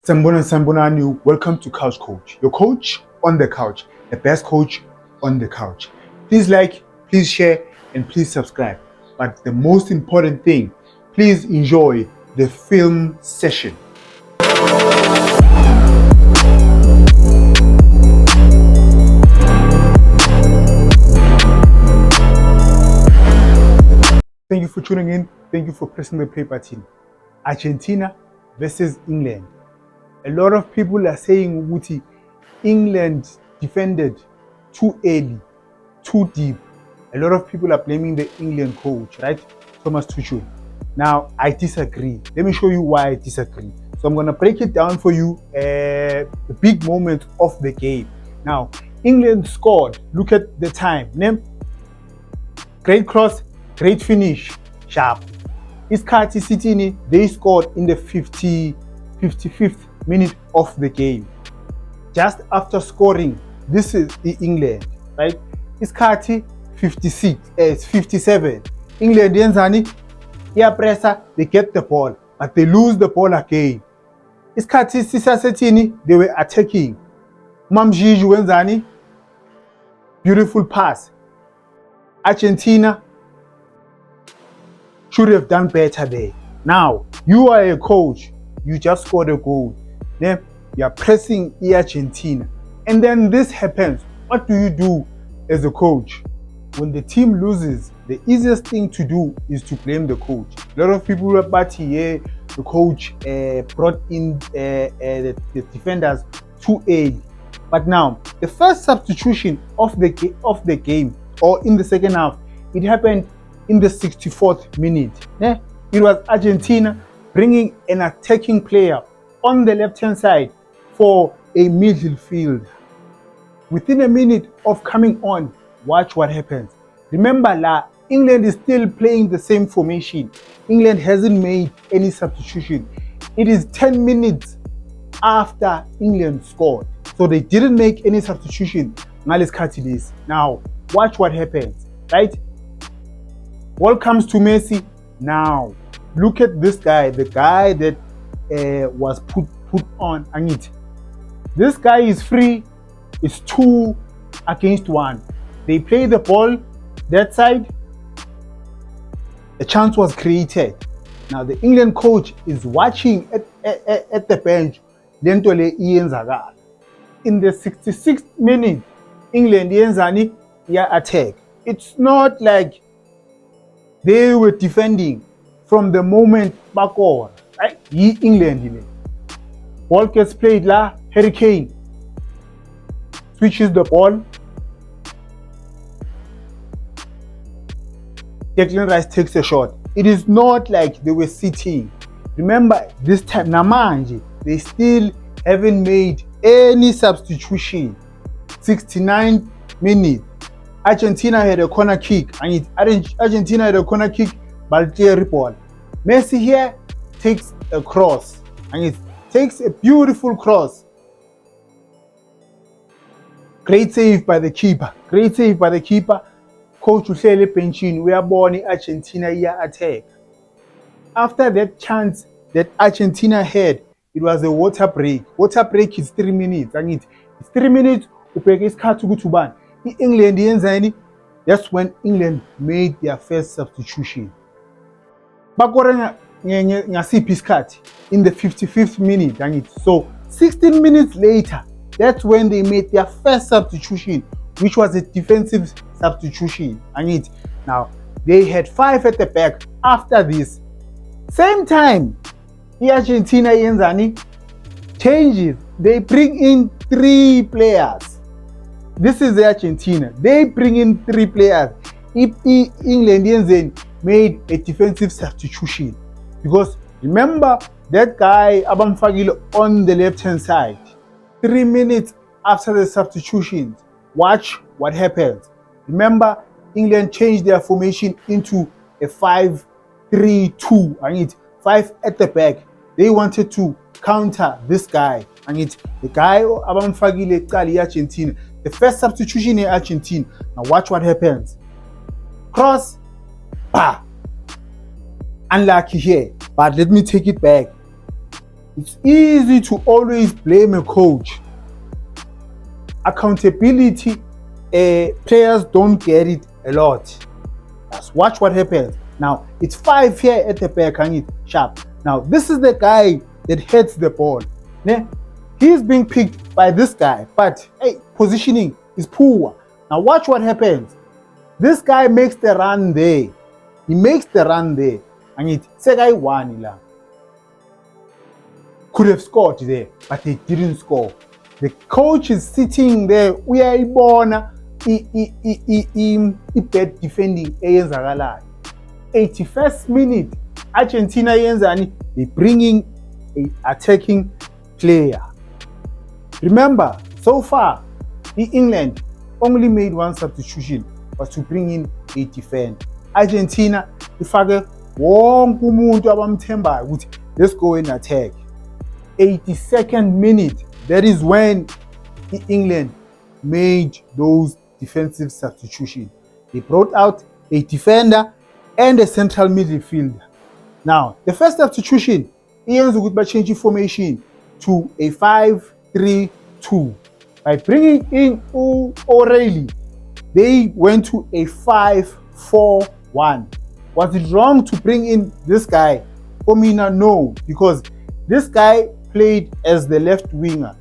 Sambonani, welcome to Couch Coach, your coach on the couch, the best coach on the couch. Please like, please share, and please subscribe. But the most important thing, please enjoy the film session. Thank you for tuning in. Thank you for pressing the play button. Argentina versus England. A lot of people are saying Wuti, England defended too early, too deep. A lot of people are blaming the England coach, right? Thomas Tuchel. Now, I disagree. Let me show you why I disagree. So I'm going to break it down for you, the big moment of the game. Now, England scored. Look at the time. Great cross, great finish, sharp. Isikhathi Sithini, they scored in the 55th minute of the game. Just after scoring, this is the England, right? Isikhathi 57. England yenzani? Pressure, they get the ball, but they lose the ball again. Isikhathi sisasethini, they were attacking. Mamjiju wenzani? Beautiful pass. Argentina should have done better there. Now, you are a coach, you just scored a goal. Then you are pressing Argentina. And then this happens. What do you do as a coach? When the team loses, the easiest thing to do is to blame the coach. A lot of people are the coach brought in the defenders too early. But now, the first substitution of the game, or in the second half, it happened in the 64th minute. It was Argentina bringing an attacking player on the left-hand side for a midfield. Within a minute of coming on, watch what happens. Remember, England is still playing the same formation. England hasn't made any substitution. It is 10 minutes after England scored. So they didn't make any substitution. Now, watch what happens, right? Ball comes to Messi. Now, look at this guy, the guy that was put on Angit. This guy is free. It's 2 against 1. They play the ball that side. A chance was created. Now the England coach is watching at the bench. In the 66th minute, England yenzani attack. It's not like they were defending from the moment back on. Right? England. Ball gets played Harry Kane switches the ball. Declan Rice takes a shot. It is not like they were sitting. Remember, this time, Namanji, they still haven't made any substitution. 69 minutes. Argentina had a corner kick. And Argentina had a corner kick, Baltieri ball. Messi here takes a cross. And it takes a beautiful cross. Great save by the keeper. Great save by the keeper. Coach uhlele benchini, we are born in Argentina attack. After that chance that Argentina had, it was a water break. Water break is 3 minutes. And it's 3 minutes, ubheke isikhathi ukuthi ubani. England yenzani? That's when England made their first substitution. Bakore ngasiphi isikhathi? In the 55th minute. So 16 minutes later, that's when they made their first substitution, which was a defensive substitution. Now, they had 5 at the back. After this, same time, Argentina yenzani changes. They bring in 3 players. This is Argentina. They bring in 3 players. England yenzani made a defensive substitution. Because remember that guy Abamfagile on the left-hand side. 3 minutes after the substitutions, watch what happens. Remember, England changed their formation into a 5-3-2. 5 at the back. They wanted to counter this guy. The guy Abamfagile Cali Argentina. The first substitution in Argentina. Now watch what happens. Cross. Bah. Unlucky here. But let me take it back. It's easy to always blame a coach. Accountability, players don't get it a lot. Just watch what happens. Now, it's 5 here at the back, and it's sharp. Now, this is the guy that heads the ball. Ne? He's being picked by this guy, but hey, positioning is poor. Now, watch what happens. This guy makes the run there. He makes the run there. And it's guy one. Could have scored there, but they didn't score. The coach is sitting there. Uyayibona bad defending eyenzakalayo. 81st minute, Argentina yenzani? They bringing a attacking player. Remember, so far, England only made one substitution, was to bring in a defender. Argentina ifake wonke umuntu abamthembayo ukuthi let's go and attack. 82nd minute, that is when England made those defensive substitutions. They brought out a defender and a central midfielder. Now, the first substitution, Ian's would change formation to a 5-3-2. By bringing in O'Reilly, they went to a 5-4-1. Was it wrong to bring in this guy? For me, no, because this guy played as the left winger.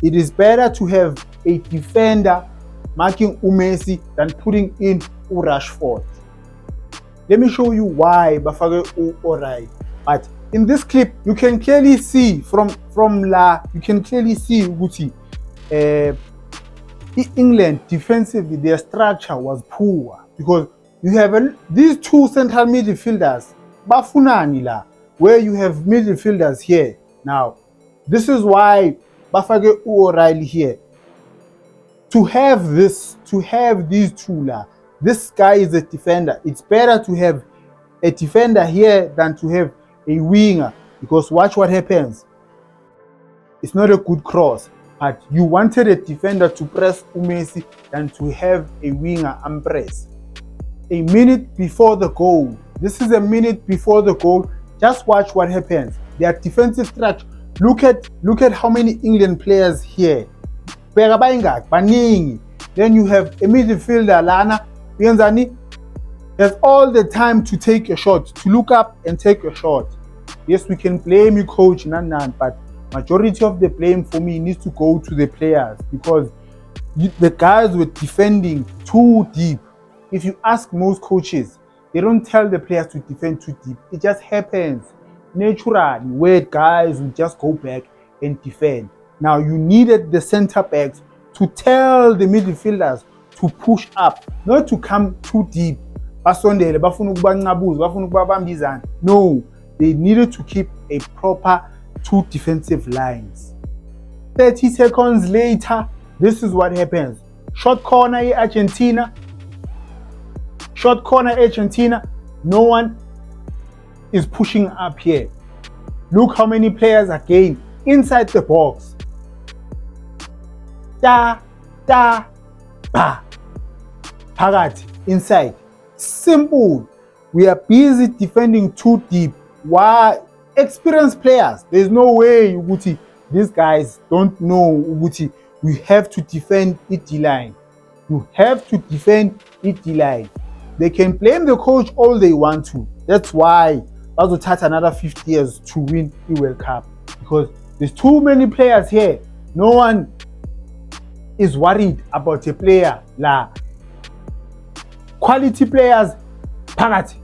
It is better to have a defender marking Messi than putting in Rashford. Let me show you why bafake O'Reilly. But in this clip, you can clearly see from you can clearly see ukuthi England defensively, their structure was poor because you have these two central midfielders, bafunani la, where you have midfielders here. Now, this is why bafake O'Reilly here. To have these two la, this guy is a defender. It's better to have a defender here than to have a winger, because watch what happens. It's not a good cross, but you wanted a defender to press Messi than to have a winger and press. A minute before the goal. This is a minute before the goal. Just watch what happens. Their defensive structure. Look at how many England players here. Then you have a midfielder, Lana Yenzani, has all the time to take a shot, to look up and take a shot. Yes, we can blame you, coach, but majority of the blame for me needs to go to the players, because the guys were defending too deep. If you ask most coaches, they don't tell the players to defend too deep. It just happens naturally where guys will just go back and defend. Now, you needed the center backs to tell the midfielders to push up, not to come too deep. No, they needed to keep a proper two defensive lines. 30 seconds later, this is what happens. Short corner Argentina. Short corner Argentina. No one is pushing up here. Look how many players again inside the box. Ba. Pagat inside. Simple. We are busy defending too deep. Why? Experienced players. There's no way Uguti. These guys don't know Uguti. We have to defend it line. You have to defend it line. They can blame the coach all they want to. That's why it will take another 50 years to win the World Cup, because there's too many players here. No one is worried about a player. La quality players, Pagat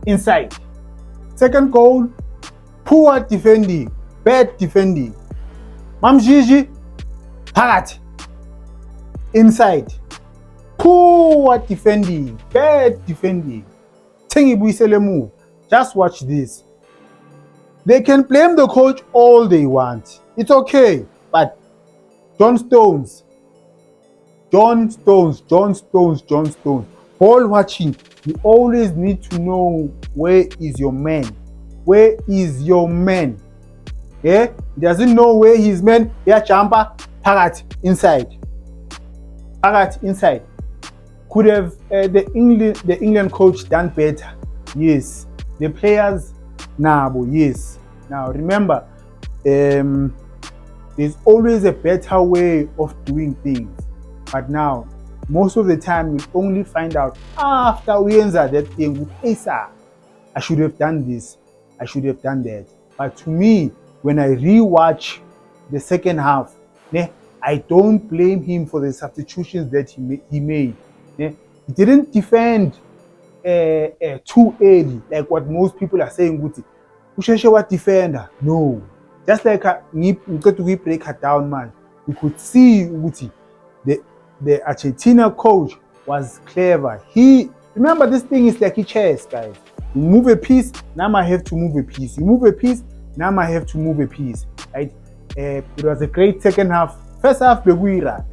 inside. Second goal, poor defending, bad defending. Mamjiji, Pagat inside. Poor defending, bad defending. Move. Just watch this. They can blame the coach all they want. It's okay, but John Stones. Ball watching, you always need to know where is your man. Where is your man? Yeah? He doesn't know where his man. Yeah, Champa, Pagat inside. Pagat inside. Could have the England coach done better? Yes. The players, yes. Now remember, There's always a better way of doing things. But now, most of the time, you only find out after we answer that thing. Hey, sir, I should have done this. I should have done that. But to me, when I rewatch the second half, I don't blame him for the substitutions that he made. He didn't defend too early, like what most people are saying. Usheshe what defender? No. Just like we break her down, man. You could see the Argentina coach was clever. He remember this thing is like a chess, guys. You move a piece, now I have to move a piece. You move a piece, now I have to move a piece. Right? It was a great second half. First half, Beguira.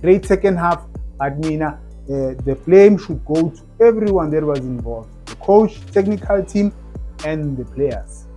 Great second half. Admina. The blame should go to everyone that was involved: the coach, technical team, and the players.